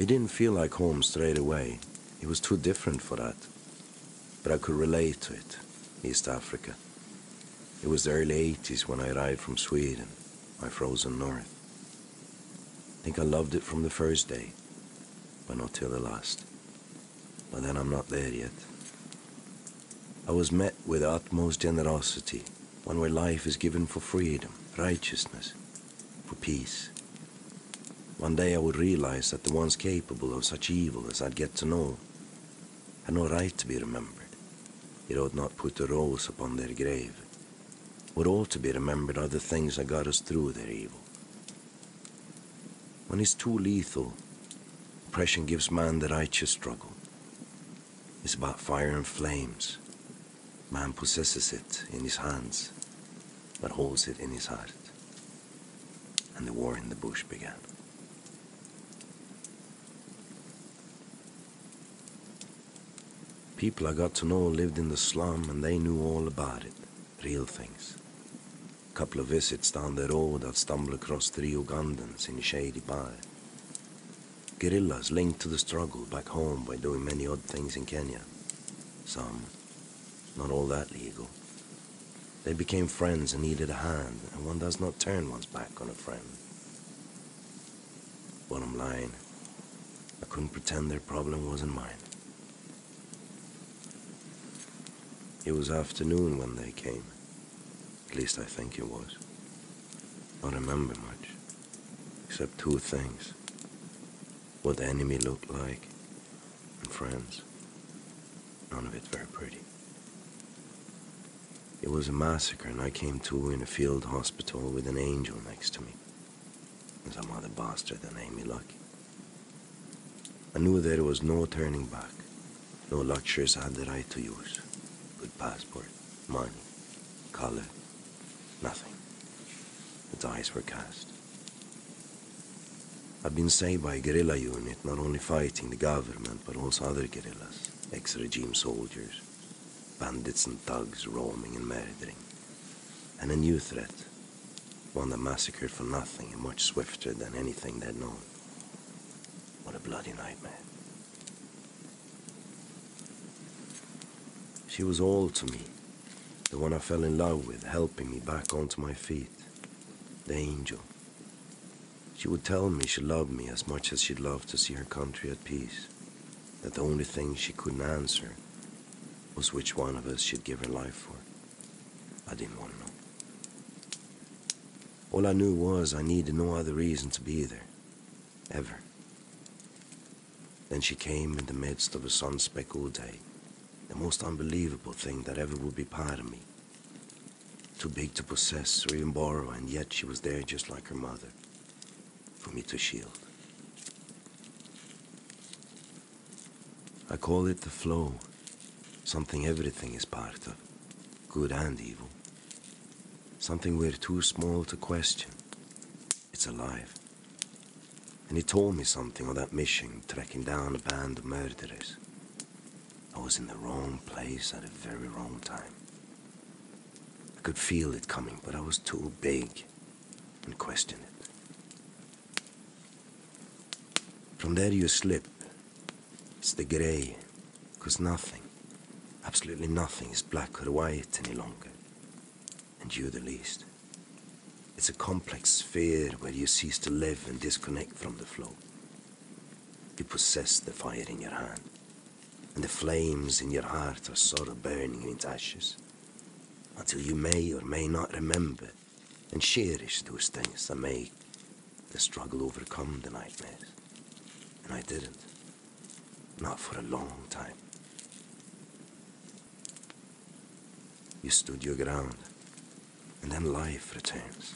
It didn't feel like home straight away. It was too different for that. But I could relate to it, East Africa. It was the early 80s when I arrived from Sweden, my frozen north. I think I loved it from the first day, but not till the last. But then I'm not there yet. I was met with utmost generosity, one where life is given for freedom, righteousness, for peace. One day I would realize that the ones capable of such evil as I'd get to know had no right to be remembered. It ought not put a rose upon their grave. What ought to be remembered are the things that got us through their evil. When it's too lethal, oppression gives man the righteous struggle. It's about fire and flames. Man possesses it in his hands, but holds it in his heart. And the war in the bush began. People I got to know lived in the slum and they knew all about it, real things. A couple of visits down the road I'd stumble across 3 Ugandans in a shady bar. Guerrillas linked to the struggle back home by doing many odd things in Kenya. Some, not all that legal. They became friends and needed a hand, and one does not turn one's back on a friend. Bottom line, I couldn't pretend their problem wasn't mine. It was afternoon when they came. At least I think it was. I don't remember much, except 2 things. What the enemy looked like, and friends. None of it very pretty. It was a massacre and I came to in a field hospital with an angel next to me. And some other bastard that named me Lucky. I knew there was no turning back. No luxuries I had the right to use. Good passport, money, color, nothing. The dice were cast. I'd been saved by a guerrilla unit, not only fighting the government, but also other guerrillas, ex-regime soldiers, bandits and thugs roaming and murdering. And a new threat, one that massacred for nothing and much swifter than anything they'd known. What a bloody nightmare. She was all to me, the one I fell in love with, helping me back onto my feet, the angel. She would tell me she loved me as much as she'd love to see her country at peace, that the only thing she couldn't answer was which one of us she'd give her life for. I didn't want to know. All I knew was I needed no other reason to be there, ever. Then she came in the midst of a sun-speckled day, the most unbelievable thing that ever would be part of me. Too big to possess or even borrow, and yet she was there just like her mother, for me to shield. I call it the flow, something everything is part of, good and evil. Something we're too small to question. It's alive. And it told me something of that mission, tracking down a band of murderers. I was in the wrong place at a very wrong time. I could feel it coming, but I was too big and questioned it. From there you slip. It's the grey, because nothing, absolutely nothing is black or white any longer. And you the least. It's a complex sphere where you cease to live and disconnect from the flow. You possess the fire in your hand, and the flames in your heart are sort of burning into ashes, until you may or may not remember and cherish those things that make the struggle overcome the nightmares. And I didn't. Not for a long time. You stood your ground, and then life returns.